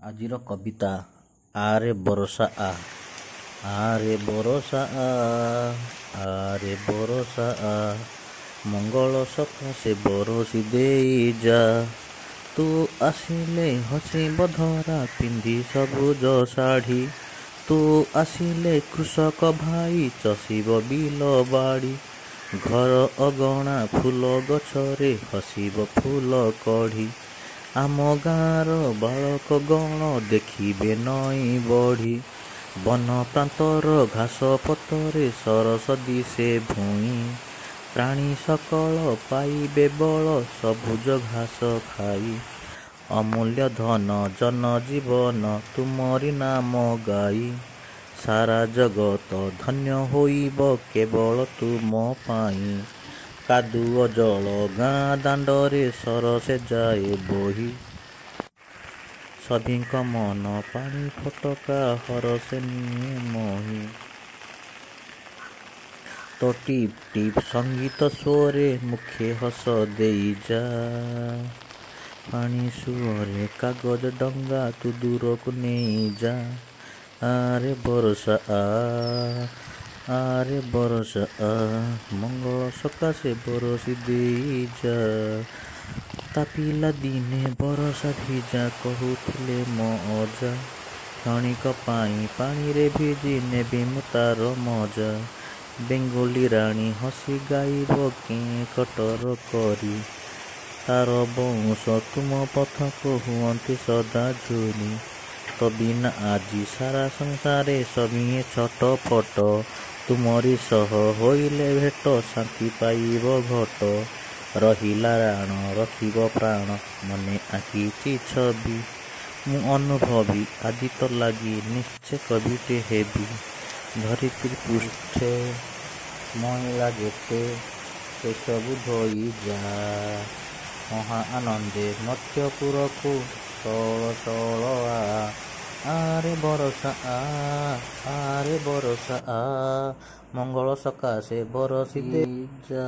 ଆଜିର କବିତା ଆରେ ବରଷା ଆରେ ବରଷା ଆରେ ବରଷା ମଙ୍ଗଳ ସକାଶେ ବରଷି ଦେଇ ଯା। ତୁ ଆସିଲେ ହସିବ ଧରା ପିନ୍ଧି ସବୁଜ ଶାଢ଼ୀ। ତୁ ଆସିଲେ କୃଷକ ଭାଇ ଚଷିବ ବିଲ ବାଡ଼ି। ଘର ଅଗଣା ଫୁଲ ଗଛରେ ହସିବ ଫୁଲ କଢ଼ି। ଆମ ଗାଁର ବାଳକ ଗଣ ଦେଖିବେ ନଈ ବଢ଼ି। ବନ ପ୍ରାନ୍ତର ଘାସ ପତରେ ସରସ ଦିଶେ ଭୂଇଁ। ପ୍ରାଣୀ ସକଳ ପାଇବେ ବଳ ସବୁଜ ଘାସ ଖାଇ। ଅମୂଲ୍ୟ ଧନ ଜନଜୀବନ ତୁମରି ନାମ ଗାଇ। ସାରା ଜଗତ ଧନ୍ୟ ହୋଇବ କେବଳ ତୁମ ପାଇଁ। କାଦୁଅ ଜଳ ଗାଁ ଦାଣ୍ଡରେ ସରସେ ଯାଏ ବୋହି। ସଭିଙ୍କ ମନ ପାଣି ଫୋଟକା ହରସେ ନିଏ ମୋହି। ତୋ ଟିପ୍ ଟିପ୍ ସଙ୍ଗୀତ ସ୍ୱରେ ମୁଖେ ହସ ଦେଇ ଯା। ପାଣି ସୁଅରେ କାଗଜ ଡଙ୍ଗା ତୁ ଦୂରକୁ ନେଇ ଯା। ଆରେ ବରଷା ଆରେ ବରଷା ମଙ୍ଗଳ ସକାଶେ ବରଷି ଦେଇ ଯା। ତା ପିଲା ଦିନେ ବରଷା ଭିଜା କହୁଥିଲେ ମୋ ଅଜା। କ୍ଷଣିକ ପାଇଁ ପାଣିରେ ଭିଜି ନେବି ମୁଁ ତାର ମଜା। ବେଙ୍ଗୁଲି ରାଣୀ ହସି ଗାଇବ କେଁ କଟର କରି। ତାର ବଉଁଶ ତୁମ ପଥକୁ ହୁଅନ୍ତି ସଦା ଝୁରି। ତ ବିନା ଆଜି ସାରା ସଂସାରେ ସଭିଏଁ ଛଟପଟ। ତୁମରି ସହ ହୋଇଲେ ଭେଟ ଶାନ୍ତି ପାଇବ ଘଟ। ରହିଲା ରାଣ ରଖିବ ପ୍ରାଣ ମନେ ଆଙ୍କିଛି ଛବି। ମୁଁ ଅନୁଭବୀ ଆଜି ତ ଲାଗି ନିଶ୍ଚେ କବିଟେ ହେବି। ଧରିତ୍ରୀ ପୃଷ୍ଠେ ମଇଳା ଯେତେ ସେସବୁ ଧୋଇ ଯା। ମହା ଆନନ୍ଦେ ମର୍ତ୍ତ୍ୟପୁରକୁ ଶଳ ଶଳ ଆରେ ବରଷା ଆରେ ବରଷା ମଙ୍ଗଳ ସକାଶେ ବରଷି ଦେଇ ଯା।